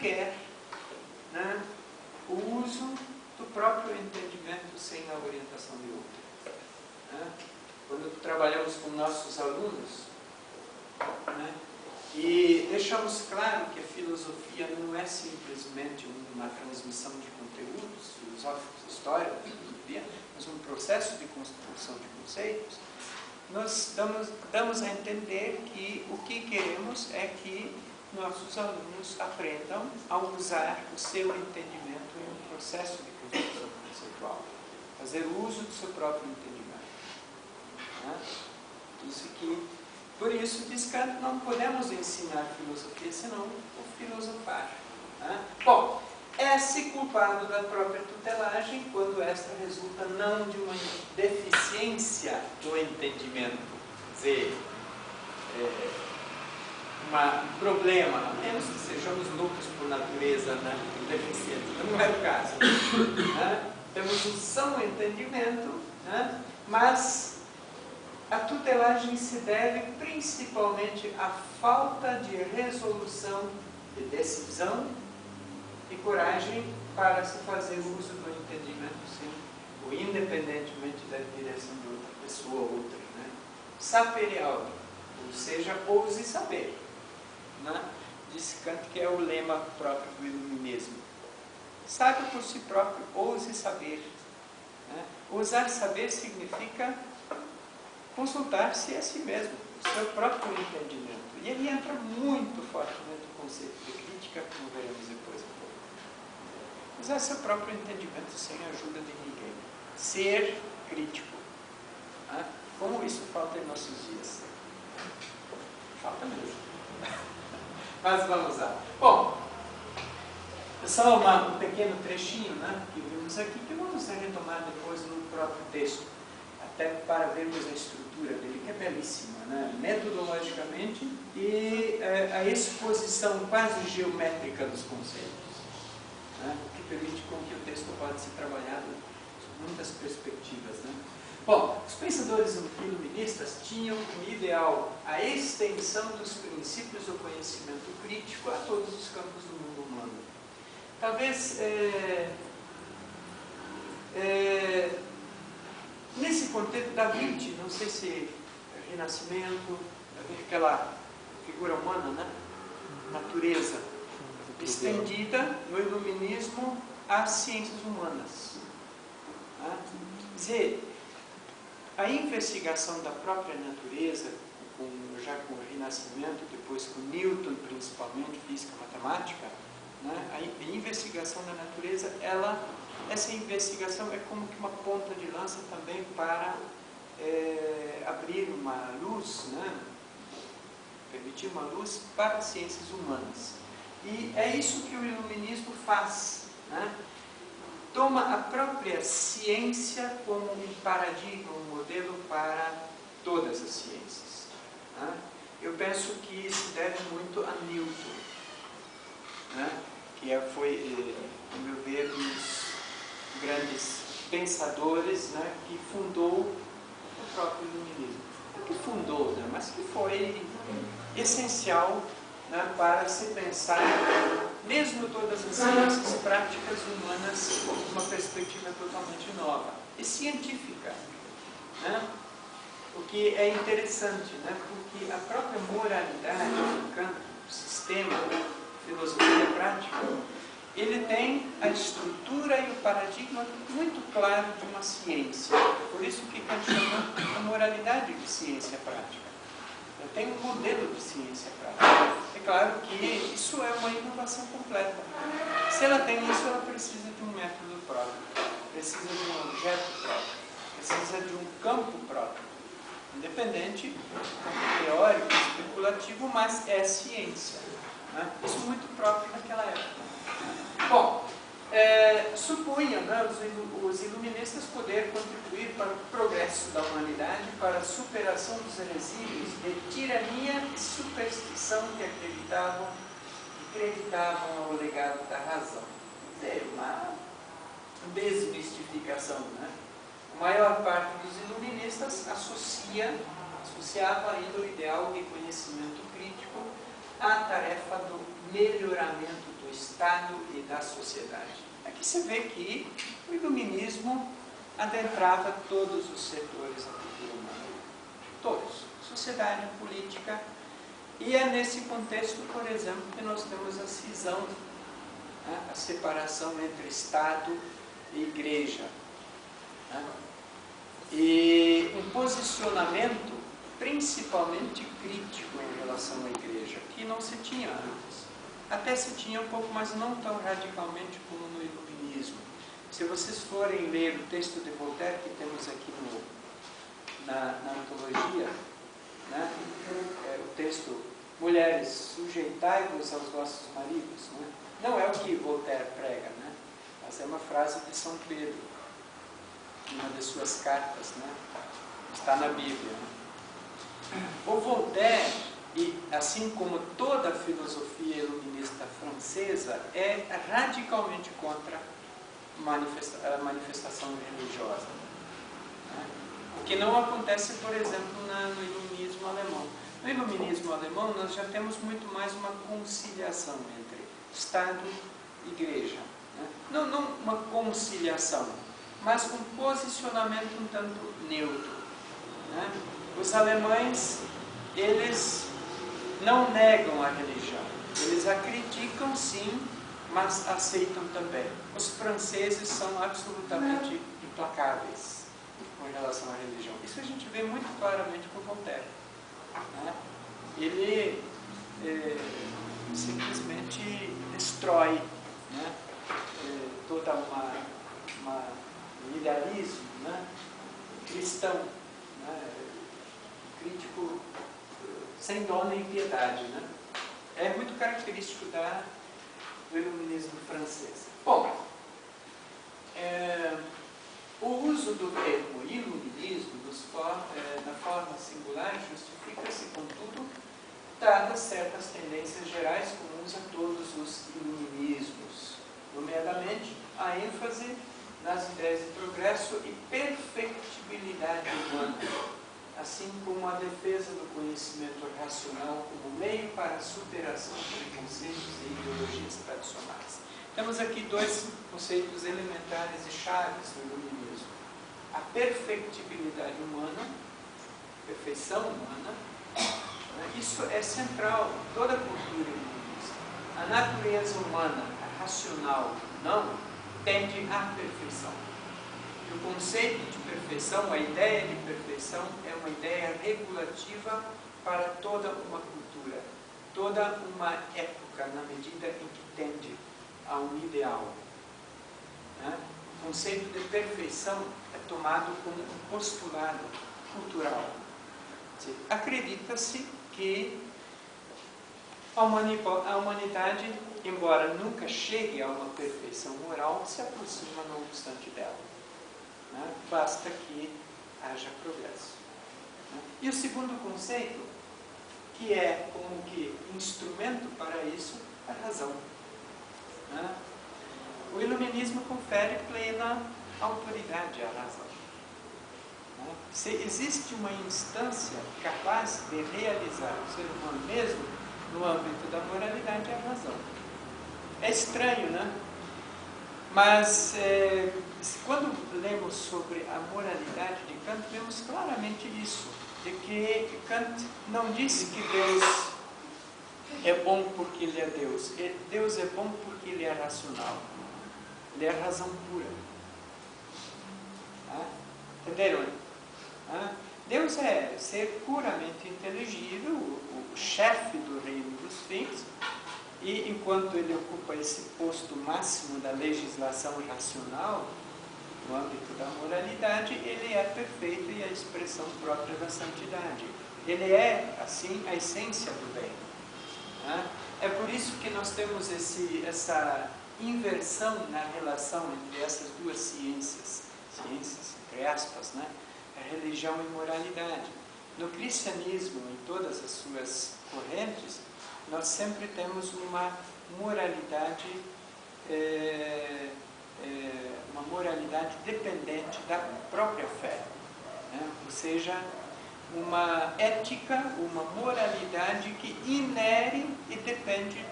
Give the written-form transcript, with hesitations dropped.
requer, né, o uso do próprio entendimento sem a orientação de outro. Né? Quando trabalhamos com nossos alunos, né, e deixamos claro que a filosofia não é simplesmente uma transmissão de conteúdos filosóficos, história, filosofia, mas um processo de construção de conceitos, nós damos a entender que o que queremos é que nossos alunos aprendam a usar o seu entendimento em um processo de construção conceitual, fazer uso do seu próprio entendimento. Né? Por isso, diz Kant, não podemos ensinar filosofia senão o filosofar. Né? Bom, é-se culpado da própria tutelagem quando esta resulta não de uma deficiência do entendimento, quer dizer, um problema, a menos que sejamos nucleos por natureza, né, deficientes, não é o caso. Né? Temos um são entendimento, né, mas a tutelagem se deve principalmente à falta de resolução, de decisão e coragem para se fazer uso do entendimento sim, ou independentemente da direção de outra pessoa ou outra. Né? Sapere aude, ou seja, ouse saber. Né? Disse Kant que é o lema próprio do iluminismo. Saiba por si próprio, ouse saber. Né? Ousar saber significa consultar-se a si mesmo, o seu próprio entendimento. E aí entra muito fortemente o conceito de crítica, como veremos depois um pouco. Usar seu próprio entendimento sem a ajuda de ninguém. Ser crítico. Né? Como isso falta em nossos dias? Falta mesmo. Mas vamos lá. Bom, só um pequeno trechinho, né, que vimos aqui, que vamos retomar depois no próprio texto, até para vermos a estrutura dele, que é belíssima, né, metodologicamente, e a exposição quase geométrica dos conceitos, né, o que permite com que o texto pode ser trabalhado sob muitas perspectivas. Né. Bom, os pensadores iluministas tinham como ideal a extensão dos princípios do conhecimento crítico a todos os campos do mundo humano. Talvez, nesse contexto da Vinci, não sei se Renascimento, aquela figura humana, né? Natureza, estendida no iluminismo às ciências humanas. Né? Quer dizer, a investigação da própria natureza, já com o Renascimento, depois com Newton, principalmente, física matemática, né? A investigação da natureza, essa investigação é como que uma ponta de lança também para abrir uma luz, né? Permitir uma luz para as ciências humanas. E é isso que o iluminismo faz. Né? Toma a própria ciência como um paradigma, um modelo para todas as ciências. Né? Eu penso que isso deve muito a Newton, né? Que foi, a meu ver, um dos grandes pensadores, né? Que fundou o próprio iluminismo. Não que fundou, né? Mas que foi essencial, né? Para se pensar mesmo todas as ciências práticas humanas com uma perspectiva totalmente nova e científica, né? O que é interessante, né? Porque a própria moralidade do Kant, o sistema de filosofia prática, ele tem a estrutura e o paradigma muito claro de uma ciência. Por isso que Kant chama a moralidade de ciência prática. Ela tem um modelo de ciência prática. É claro que isso é uma inovação completa. Se ela tem isso, ela precisa de um método próprio, precisa de um objeto próprio, precisa de um campo próprio, independente, campo teórico, especulativo, mas é ciência. Né? Isso muito próprio naquela época. Bom, supunham, né, os iluministas poder contribuir para o progresso da humanidade, para a superação dos resíduos de tirania e superstição que acreditavam ao legado da razão. Quer dizer, uma desmistificação. Né? A maior parte dos iluministas associava ainda o ideal de conhecimento crítico à tarefa do melhoramento do estado Estado e da sociedade. Aqui se vê que o iluminismo adentrava todos os setores da cultura humana. Todos. Sociedade, política. E é nesse contexto, por exemplo, que nós temos a cisão, né? A separação entre Estado e Igreja. Né? E um posicionamento principalmente crítico em relação à Igreja, que não se tinha antes. Até se tinha um pouco, mas não tão radicalmente como no Iluminismo. Se vocês forem ler o texto de Voltaire, que temos aqui na antologia, né? O texto Mulheres, sujeitai-vos aos vossos maridos. Né? Não é o que Voltaire prega, né? Mas é uma frase de São Pedro, uma de suas cartas, né? Está na Bíblia. Né? O Voltaire, e assim como toda a filosofia iluminista francesa, é radicalmente contra a manifestação religiosa. Né? O que não acontece, por exemplo, no iluminismo alemão. No iluminismo alemão, nós já temos muito mais uma conciliação entre Estado e Igreja. Né? Não uma conciliação, mas um posicionamento um tanto neutro. Né? Os alemães, eles não negam a religião. Eles a criticam, sim, mas aceitam também. Os franceses são absolutamente implacáveis com relação à religião. Isso a gente vê muito claramente com Voltaire. Né? Ele simplesmente destrói, né? Toda um idealismo, né? Cristão, né? Crítico sem dó nem piedade. Né? É muito característico do iluminismo francês. Bom, o uso do termo iluminismo na forma singular justifica-se, contudo, dadas certas tendências gerais comuns a todos os iluminismos, nomeadamente a ênfase nas ideias de progresso e perfectibilidade humana, assim como a defesa do conhecimento racional como meio para a superação de preconceitos e ideologias tradicionais. Temos aqui dois conceitos elementares e chaves do iluminismo. A perfectibilidade humana, perfeição humana, isso é central em toda a cultura iluminista. A natureza humana, a racional, não, tende à perfeição. E o conceito de perfeição, a ideia de perfeição, é uma ideia regulativa para toda uma cultura, toda uma época, na medida em que tende a um ideal. Né? O conceito de perfeição é tomado como um postulado cultural. Acredita-se que a humanidade, embora nunca chegue a uma perfeição moral, se aproxima não obstante dela. Né? Basta que haja progresso. Né? E o segundo conceito, que é como que instrumento para isso, a razão. Né? O iluminismo confere plena autoridade à razão. Né? Se existe uma instância capaz de realizar o ser humano mesmo no âmbito da moralidade, é a razão. É estranho, né? Mas quando lemos sobre a moralidade de Kant, vemos claramente isso, de que Kant não disse que Deus é bom porque Ele é Deus. Deus é bom porque Ele é racional. Ele é a razão pura. Entenderam? Deus é ser puramente inteligível, o chefe do reino dos fins, e enquanto Ele ocupa esse posto máximo da legislação racional, no âmbito da moralidade, Ele é perfeito e a expressão própria da santidade. Ele é, assim, a essência do bem. É por isso que nós temos essa inversão na relação entre essas duas ciências, entre aspas, né? A religião e moralidade. No cristianismo, em todas as suas correntes, nós sempre temos uma moralidade dependente da própria fé, né? Ou seja, uma ética, uma moralidade que inere e depende